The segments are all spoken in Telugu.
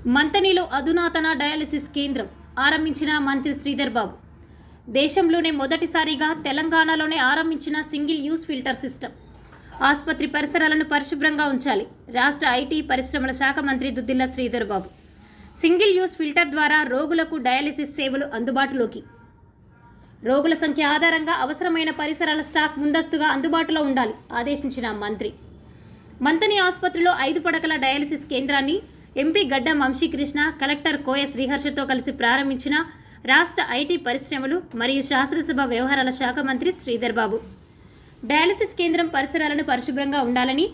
మంతనిలో అధునాతన డయాలసిస్ కేంద్రం ఆరంభించిన మంత్రి శ్రీధర్ బాబు. దేశంలోనే మొదటిసారిగా తెలంగాణలోనే ఆరంభించిన సింగిల్ యూజ్ ఫిల్టర్ సిస్టమ్. ఆసుపత్రి పరిసరాలను పరిశుభ్రంగా ఉంచాలి. రాష్ట్ర ఐటీ పరిశ్రమల శాఖ మంత్రి Duddilla Sridhar Babu. Single use filter ద్వారా రోగులకు డయాలసిస్ సేవలు అందుబాటులోకి. రోగుల సంఖ్య ఆధారంగా అవసరమైన పరిసరాల స్టాక్ ముందస్తుగా అందుబాటులో ఉండాలి ఆదేశించిన మంత్రి. మంతని ఆసుపత్రిలో 5 పడకల డయాలసిస్ కేంద్రాన్ని ఎంపీ గడ్డం వంశీకృష్ణ, కలెక్టర్ కోయ శ్రీహర్షతో కలిసి ప్రారంభించిన రాష్ట్ర ఐటీ పరిశ్రమలు మరియు శాసనసభ వ్యవహారాల శాఖ మంత్రి శ్రీధర్ బాబు. డయాలసిస్ కేంద్రం పరిసరాలను పరిశుభ్రంగా ఉండాలని,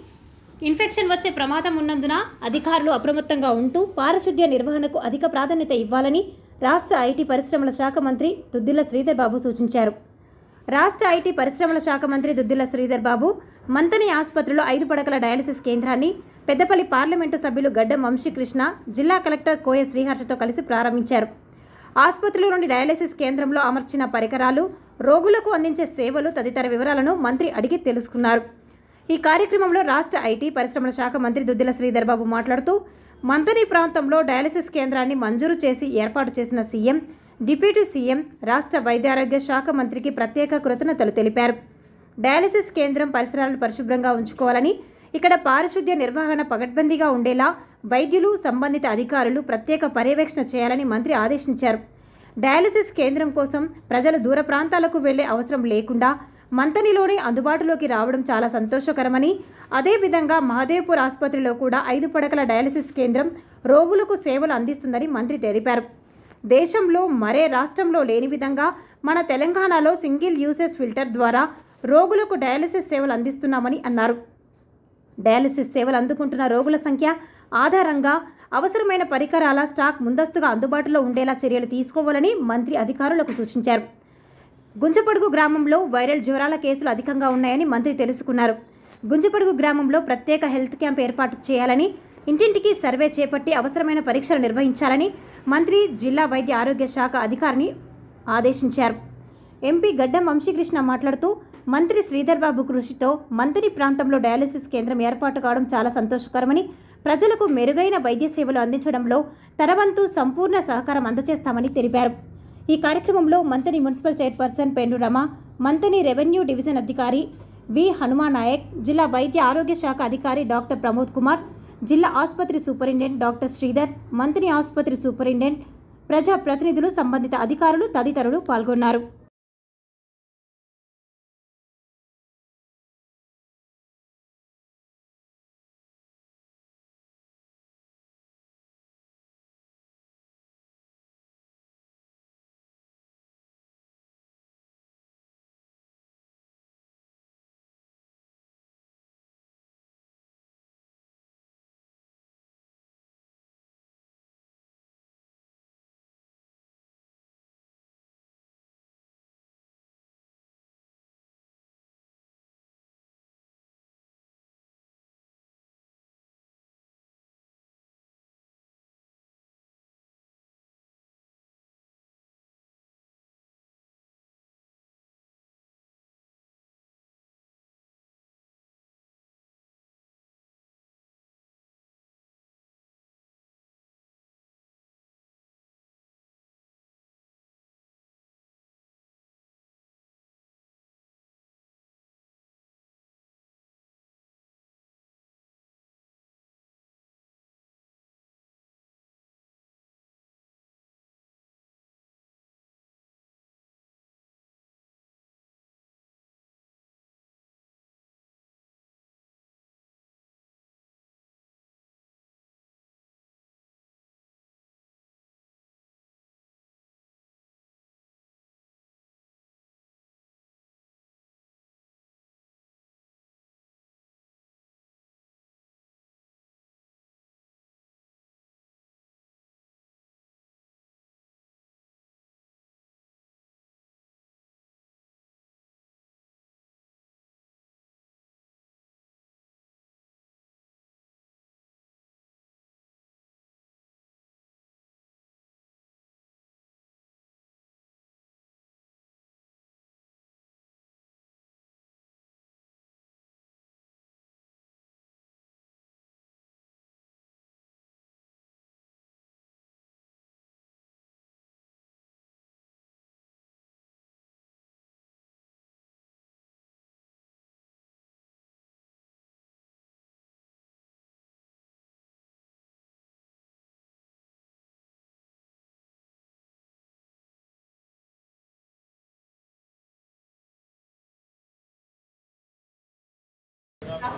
ఇన్ఫెక్షన్ వచ్చే ప్రమాదం ఉన్నందున అధికారులు అప్రమత్తంగా ఉంటూ పారిశుద్ధ్య నిర్వహణకు అధిక ప్రాధాన్యత ఇవ్వాలని రాష్ట్ర ఐటీ పరిశ్రమల శాఖ మంత్రి దుద్దిల్ల శ్రీధర్ బాబు సూచించారు. రాష్ట్ర ఐటీ పరిశ్రమల శాఖ మంత్రి దుద్దిల్ల శ్రీధర్ బాబు మంతని ఆసుపత్రిలో 5 పడకల డయాలసిస్ కేంద్రాన్ని పెద్దపల్లి పార్లమెంటు సభ్యులు గడ్డం వంశీకృష్ణ, జిల్లా కలెక్టర్ కోయ శ్రీహర్షతో కలిసి ప్రారంభించారు. ఆసుపత్రిలోని డయాలసిస్ కేంద్రంలో అమర్చిన పరికరాలు, రోగులకు అందించే సేవలు తదితర వివరాలను మంత్రి అడిగి తెలుసుకున్నారు. ఈ కార్యక్రమంలో రాష్ట్ర ఐటీ పరిశ్రమల శాఖ మంత్రి దుద్దిల్ల శ్రీధర్ బాబు మాట్లాడుతూ, మంతని ప్రాంతంలో డయాలసిస్ కేంద్రాన్ని మంజూరు చేసి ఏర్పాటు చేసిన సీఎం, డిప్యూటీ సీఎం, రాష్ట్ర వైద్యారోగ్య శాఖ మంత్రికి ప్రత్యేక కృతజ్ఞతలు తెలిపారు. డయాలసిస్ కేంద్రం పరిసరాలను పరిశుభ్రంగా ఉంచుకోవాలని, ఇక్కడ పారిశుద్ధ్య నిర్వహణ పకడ్బందీగా ఉండేలా వైద్యులు, సంబంధిత అధికారులు ప్రత్యేక పర్యవేక్షణ చేయాలని మంత్రి ఆదేశించారు. డయాలసిస్ కేంద్రం కోసం ప్రజలు దూర ప్రాంతాలకు వెళ్లే అవసరం లేకుండా మంతనిలోనే అందుబాటులోకి రావడం చాలా సంతోషకరమని, అదేవిధంగా మహదేవ్పూర్ ఆసుపత్రిలో కూడా 5 పడకల డయాలసిస్ కేంద్రం రోగులకు సేవలు అందిస్తుందని మంత్రి తెలిపారు. దేశంలో మరే రాష్ట్రంలో లేని విధంగా మన తెలంగాణలో సింగిల్ యూసేజ్ ఫిల్టర్ ద్వారా రోగులకు డయాలసిస్ సేవలు అందిస్తున్నామని అన్నారు. డయాలసిస్ సేవలు అందుకుంటున్న రోగుల సంఖ్య ఆధారంగా అవసరమైన పరికరాల స్టాక్ ముందస్తుగా అందుబాటులో ఉండేలా చర్యలు తీసుకోవాలని మంత్రి అధికారులకు సూచించారు. గుంజపడుగు గ్రామంలో వైరల్ జ్వరాల కేసులు అధికంగా ఉన్నాయని మంత్రి తెలుసుకున్నారు. గుంజపడుగు గ్రామంలో ప్రత్యేక హెల్త్ క్యాంప్ ఏర్పాటు చేయాలని, ఇంటింటికి సర్వే చేపట్టి అవసరమైన పరీక్షలు నిర్వహించాలని మంత్రి జిల్లా వైద్య ఆరోగ్య శాఖ అధికారిని ఆదేశించారు. ఎంపీ గడ్డం వంశీకృష్ణ మాట్లాడుతూ, మంత్రి శ్రీధర్ బాబు కృషితో మంతని ప్రాంతంలో డయాలసిస్ కేంద్రం ఏర్పాటు కావడం చాలా సంతోషకరమని, ప్రజలకు మెరుగైన వైద్య సేవలు అందించడంలో తన వంతు సంపూర్ణ సహకారం అందజేస్తామని తెలిపారు. ఈ కార్యక్రమంలో Manthani municipal chairperson Pendu Rama, Manthani revenue division అధికారి వి హనుమానాయక్, జిల్లా వైద్య ఆరోగ్య శాఖ అధికారి డాక్టర్ ప్రమోద్ కుమార్, జిల్లా ఆసుపత్రి సూపరింటెండెంట్ డాక్టర్ శ్రీధర్, మంతని ఆసుపత్రి సూపరింటెండెంట్, ప్రజా ప్రతినిధులు, సంబంధిత అధికారులు తదితరులు పాల్గొన్నారు.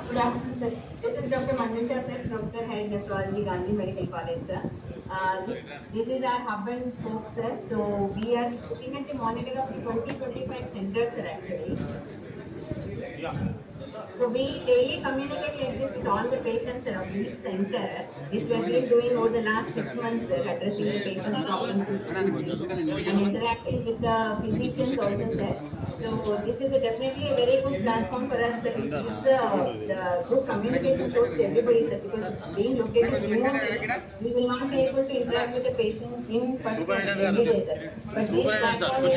Good afternoon, sir. This is Dr. Manjusha, sir, Professor Head Nephrology, Gandhi Medical College, sir. This is our hub and spoke, sir. So we are looking at the monitor of 20-25 centers, sir, actually. So we daily communicate like this with all the patients of each center. This we have been doing over the last 6 months, sir, addressing the patients' problems and interacting with the physicians also, sir. So this is definitely a very good platform for us, sir, which gives the good communication source to everybody, sir, because being located remotely, we will not be able to interact with the patient in person every day, sir. But this platform is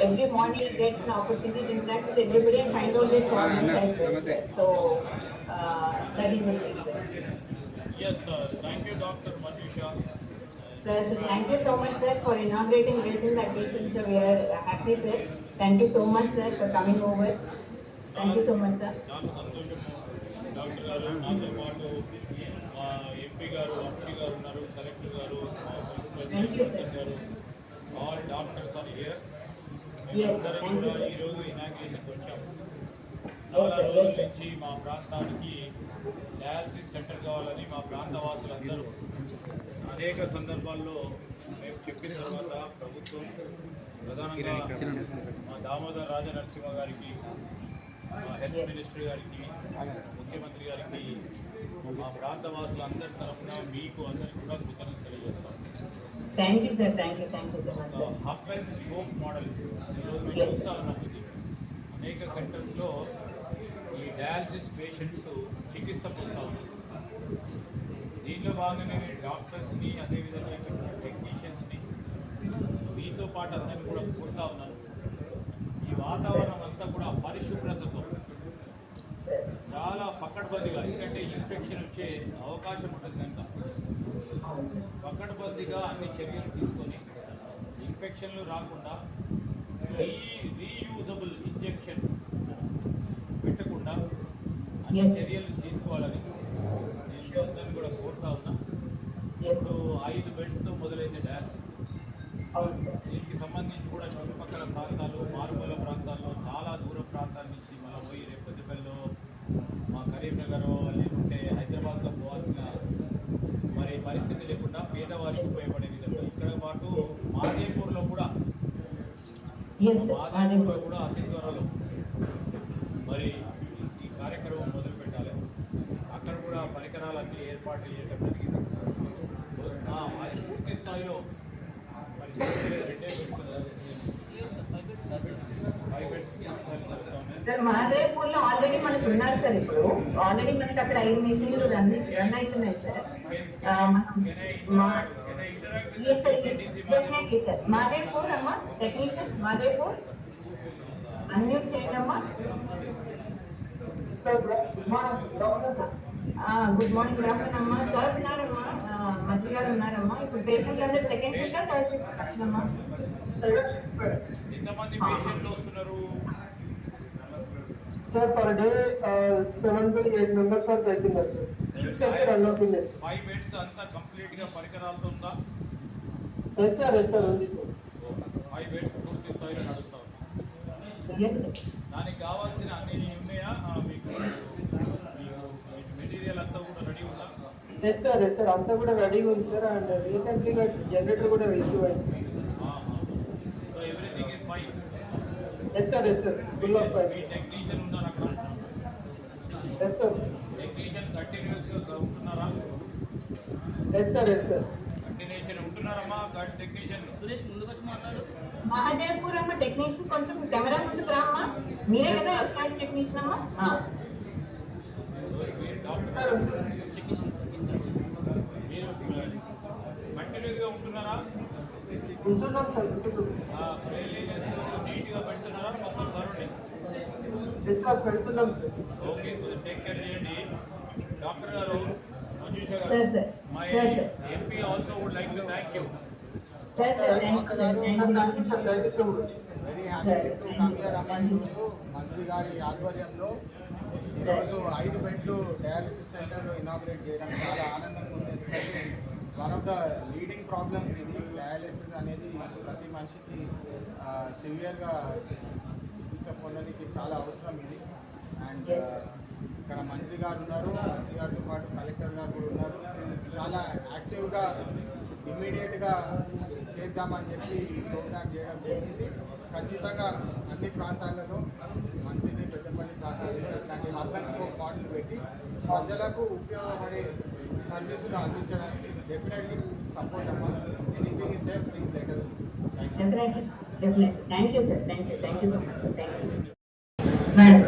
every morning you get an opportunity to interact with everybody and find out their problems as well, sir. So that is the thing, sir. Yes, thank you, Dr. Manjusha. Sir, thank you so much, sir, for inaugurating this in the teaching. So we are happy, sir. Thank you so much, sir, for coming over. Thank you so much, sir. నాకు సంతోషము డాక్టర్ గారు నాతో పాటు మా ఎంపీ గారు వంశీ గారు ఉన్నారు, కలెక్టర్ గారు, మున్సిపల్ గారు, ఆల్ డాక్టర్స్ ఆర్ హియర్. మేమందరం కూడా ఈరోజు ఇనాగ్రేషన్కి వచ్చాము. చాలా రోజుల నుంచి మా ప్రాంతానికి డయాలసిస్ సెంటర్ కావాలని మా ప్రాంత వాసులందరూ అనేక సందర్భాల్లో మేము చెప్పిన తర్వాత ప్రభుత్వం ప్రధానంగా మా దామోదర్ రాజనరసింహ గారికి, మా హెల్త్ మినిస్టర్ గారికి, ముఖ్యమంత్రి గారికి, మా ప్రాంత వాసులందరి తరఫున మీకు అందరికీ కూడా కృతజ్ఞతలు తెలియజేస్తాం. Thank you sir, thank you so much. Hub and spoke model ఈరోజు మేము చూస్తూ ఉన్నాం. ఇది అనేక సెంటర్స్లో ఈ డయాలసిస్ పేషెంట్స్ చికిత్స పొందుతూ ఉన్నారు. దీనిలో భాగంగానే డాక్టర్స్ని, అదేవిధంగా ఇక్కడ టెక్నీషియన్స్ని, మీతో పాటు అందరినీ కూడా కోరుతా ఉన్నాను. ఈ వాతావరణం అంతా కూడా పరిశుభ్రతతో చాలా పకడ్బందీగా, ఎందుకంటే ఇన్ఫెక్షన్ వచ్చే అవకాశం ఉంటుంది కనుక పకడ్బందీగా అన్ని చర్యలు తీసుకొని ఇన్ఫెక్షన్లు రాకుండా రీయూజబుల్ ఇంజెక్షన్ పెట్టకుండా అన్ని చర్యలు తీసుకోవాలని నేను అందరినీ కూడా కోరుతా ఉన్నా. ఇప్పుడు 5 బెడ్స్తో మొదలైంది డయాలసిస్. దీనికి సంబంధించి కూడా చుట్టుపక్కల ప్రాంతాలు, మారుమూల ప్రాంతాల్లో, చాలా దూర ప్రాంతాల నుంచి మళ్ళీ పోయి రేపొద్దుపల్లిలో, మా కరీంనగర్ లేకుంటే హైదరాబాద్లో పోవాల్సిన మరి పరిస్థితి లేకుండా పేదవారికి ఉపయోగపడే విధంగా ఇక్కడ పాటు మాదేపూర్లో కూడా అతి త్వరలో మరి ఈ కార్యక్రమం మొదలు పెట్టాలి. అక్కడ కూడా పరికరాలన్నీ ఏర్పాటు చేయడం జరిగింది. అది పూర్తి స్థాయిలో మరి 5 బెడ్స్ మాదేపూర్లో ఆల్రెడీ మనకు ఉన్నారు సార్. ఇప్పుడు ఆల్రెడీ మనకి అక్కడ 5 మిషన్లు రన్ అవుతున్నాయి సార్. మాదేపూర్ అమ్మా, టెక్నీషియన్ మాదేపూర్ అన్మ్యూట్ చేయండి అమ్మా. గుడ్ మార్నింగ్, గుడ్ ఆఫ్టర్నూన్ అమ్మా. సార్ ఉన్నారమ్మా, మంత్రి గారు ఉన్నారమ్మా. ఇప్పుడు పేషెంట్లు అందరూ సెకండ్ షిఫ్ట్, థర్డ్ షిఫ్ట్ వచ్చిందమ్మా. ఎంతమంది పేషెంట్లు వస్తున్నారు sir? Per day 7 to 8 members వరకు అవుతున్నారు సార్. షిఫ్ట్స్ అయితే రన్ అవుతున్నాయి. 5 బెడ్స్ అంతా కంప్లీట్ గా పరికరాలతో ఉందా? ఎస్ సార్, ఎస్ సార్, ఉంది సార్. 5 బెడ్స్ పూర్తి స్థాయిలో నడుస్తా దానికి కావాల్సిన అన్ని ఉన్నాయా? మీకు మెటీరియల్ అంతా కూడా రెడీ ఉందా? ఎస్ సార్, ఎస్ సార్, అంతా కూడా రెడీగా ఉంది సార్. అండ్ రీసెంట్లీగా జనరేటర్ కూడా రిసీవ్ అయింది sir. So everything is fine. Yes sir, yes sir, full of fine. Technician ఉన్నారు అక్కడ? Yes sir. టెక్నీషియన్ కంటిన్యూస్గా ఉంటున్నారా? Yes sir, yes sir, continuation ఉంటున్నారమ్మా. టెక్నీషియన్ సురేష్ ముందుకు వచ్చి మాట్లాడు. మహాదేవ్పూర్ అమ్మ టెక్నీషియన్ కొంచెం కెమెరా ముందుకు రామ్మా. మీరే కదా ఎస్టాబ్లిష్ టెక్నీషియన్ అమ్మా. మీరు కంటిన్యూగా ఉంటున్నారా? ఉంటున్నాం సార్. నీట్గా పెడుతున్నారా? మొత్తం సరౌండింగ్స్ ఎస్ సార్, పెడుతున్నాం సార్. ఓకే, టేక్ కేర్ చేయండి. Doctor garu, Manjusha Sir, garu, sir. My Sir, sir. MP also would like to thank you. Sir, sir, thank you, sir. Thank you so much. Very happy to come here అమ్మా. ఈరోజు మంత్రి గారి ఆధ్వర్యంలో ఈరోజు 5 బెడ్లు డయాలసిస్ సెంటర్లో ఇనాగ్రేట్ చేయడం చాలా ఆనందంగా ఉంది. ఎందుకంటే one of the leading problems ఇది. డయాలసిస్ అనేది ప్రతి మనిషికి సివియర్గా చికిత్స పొందడానికి చాలా అవసరం ఇది. అండ్ ఇక్కడ మంత్రి గారు ఉన్నారు, మంత్రి గారితో పాటు కలెక్టర్ గారు కూడా ఉన్నారు. చాలా యాక్టివ్గా ఇమ్మీడియట్గా చేద్దామని చెప్పి ఈ ప్రోగ్రామ్ చేయడం జరిగింది. ఖచ్చితంగా అన్ని ప్రాంతాలలో మంత్రిని పెద్దపల్లి ప్రాంతాలలో ఇట్లాంటి అర్బన్ స్కోప్ మోడల్ పెట్టి ప్రజలకు ఉపయోగపడే సర్వీసులు అందించడానికి డెఫినెట్లీ సపోర్ట్ అమ్మా. Anything is there, please let us know. Definitely. Thank you, sir. Thank you so much, sir. Thank you. Madam.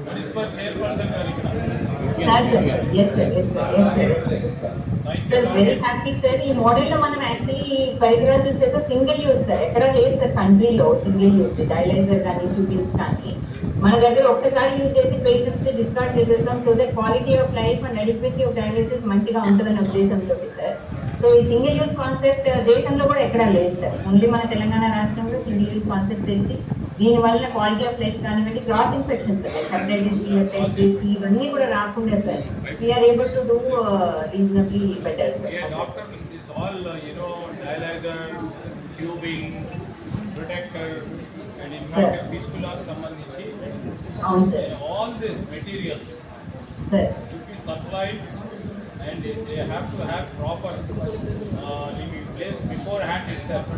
Municipal chairperson గారు ఇక్కడ Yes, sir. Sir, very happy, sir. ఈ మోడల్ లో మనం యాక్చువల్లీ పరికరాలు చూసేసి సింగిల్ యూజ్ సార్, ఎక్కడ లేదు సార్ కంట్రీలో సింగిల్ యూజ్ డైలైజర్ కానీ ట్యూబిన్స్ కానీ మన దగ్గర ఒక్కసారి యూజ్ చేసి పేషెంట్స్ ని డిస్కార్డ్ చేసేస్తాం. So that quality of life and adequacy of dialysis మంచిగా ఉంటుందనే ఉద్దేశంతో సార్. సో ఈ సింగిల్ యూజ్ కాన్సెప్ట్ దేశంలో కూడా ఎక్కడా లేదు సార్. ఓన్లీ మన తెలంగాణ రాష్ట్రంలో సింగిల్ యూజ్ కాన్సెప్ట్ తెచ్చి దీనివల్ల క్వాలిటీ ఆఫ్ లైఫ్ కానివ్వండి, క్రాస్ ఇన్ఫెక్షన్స్ హెపటైటిస్ బి ఇవన్నీ కూడా రాకుండా sir we are able to do reasonably better sir. Doctor it's all dialyser, tubing, protector and in fact ఫిస్టులాకి సంబంధించి అవును సార్. All this materials sir should be supplied and they have to have proper living place beforehand itself.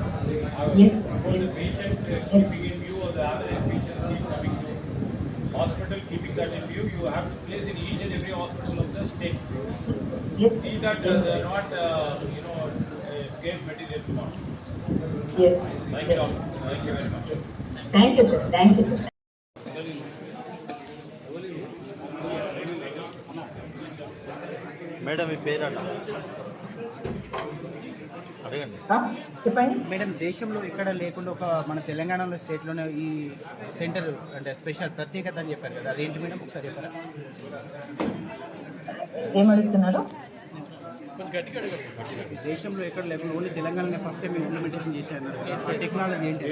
Yes. Before the patient keeping in view or the average patient is coming to hospital, keeping that in view, you have to place in each and every hospital of the state. yes See that yes they are not scarce material to not. yes Thank you, doctor. Thank you very much. Thank you, sir. Thank you, sir. Madam మీ పేరు అన్న అడగండి. చెప్పండి. మేడం, దేశంలో ఇక్కడ లేకుండా ఒక మన తెలంగాణలో స్టేట్లోనే ఈ సెంటర్ అంటే స్పెషల్ ప్రత్యేకత అని చెప్పారు కదా, అదేంటి మేడం ఒకసారి చెప్పారా? ఏమడుగుతున్నారు? దేశంలో ఎక్కడ లేకుండా ఓన్లీ తెలంగాణలో ఫస్ట్ టైం ఇంప్లిమెంటేషన్ చేశారు. టెక్నాలజీ ఏంటి?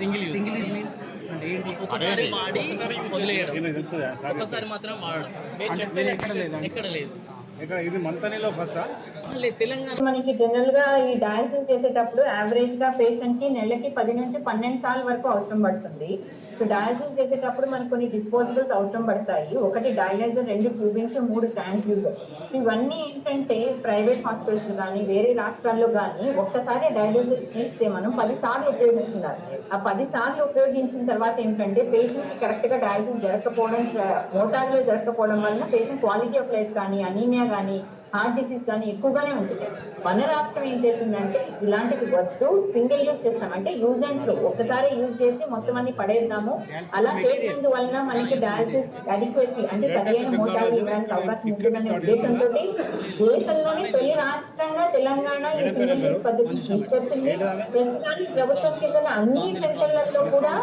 సింగిల్ యూజ్ మీన్స్ అంటే ఏంటి? ఒకసారి వాడి వదిలేయడం, ఒకసారి మాత్రం వాడడం. ఎక్కడ లేదు. ఇది మంతనీలో ఫస్టా? లేదు, తెలంగాణ మనకి జనరల్ గా ఈ డయాలసిస్ చేసేటప్పుడు యావరేజ్ గా పేషెంట్ కి నెలకి 10 నుంచి 12 సార్లు వరకు అవసరం పడుతుంది. సో డయాలసిస్ చేసేటప్పుడు మనకు కొన్ని డిస్పోజబుల్స్ అవసరం పడతాయి. ఒకటి డయాలైజర్, 2 ట్యూబింగ్స్, 3 ట్రాన్స్డ్యూసర్. సో ఇవన్నీ ఏంటంటే ప్రైవేట్ హాస్పిటల్స్ కానీ వేరే రాష్ట్రాల్లో కానీ ఒక్కసారి డయాలసిస్ తీస్తే మనం 10 సార్లు ఉపయోగిస్తున్నారు. ఆ 10 సార్లు ఉపయోగించిన తర్వాత ఏంటంటే పేషెంట్ కి కరెక్ట్ గా డయాలసిస్ జరగకపోవడం, మోతాదులో జరగకపోవడం వలన పేషెంట్ క్వాలిటీ ఆఫ్ లైఫ్ కానీ, అనీమియా కానీ, హార్ట్ డిసీజ్ కానీ ఎక్కువగానే ఉంటుంది. మన రాష్ట్రం ఏం చేసిందంటే ఇలాంటివి వద్దు, సింగిల్ యూజ్ చేస్తామంటే యూజ్ అండ్ త్రో, ఒక్కసారి యూజ్ చేసి మొత్తం అన్ని పడేద్దాము. అలా చేసినందువలన మనకి డయాలసిస్ అడిక్వసీ అంటే సరైన మోతాదు ఇవ్వడానికి అవకాశం ఉంటుందనే ఉద్దేశంతో దేశంలోనే తొలి రాష్ట్రంగా తెలంగాణ ఈ సింగిల్ యూజ్ పద్ధతిని తీసుకొచ్చింది. ప్రస్తుతానికి ప్రభుత్వం కింద అన్ని సెంటర్లలో కూడా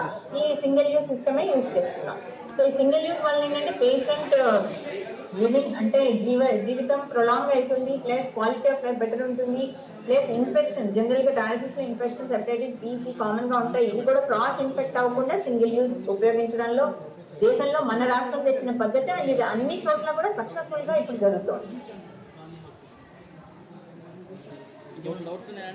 ఈ సింగిల్ యూజ్ సిస్టమే యూజ్ చేస్తున్నాం. సో ఈ సింగిల్ యూజ్ వల్ల ఏంటంటే పేషెంట్ లివింగ్ అంటే జీవితం ప్రొలాంగ్ అవుతుంది, plus quality of life better ఉంటుంది, ప్లస్ ఇన్ఫెక్షన్స్ జనరల్ గా డయాలసిస్ లో infections hepatitis B, C common గా ఉంటాయి. ఇది కూడా క్రాస్ ఇన్ఫెక్ట్ అవ్వకుండా సింగిల్ యూజ్ ఉపయోగించడంలో దేశంలో మన రాష్ట్రం తెచ్చిన పద్ధతి అండ్ ఇది అన్ని చోట్ల కూడా సక్సెస్ఫుల్ గా ఇప్పుడు జరుగుతోంది. డౌట్స్ ఉన్నాయా?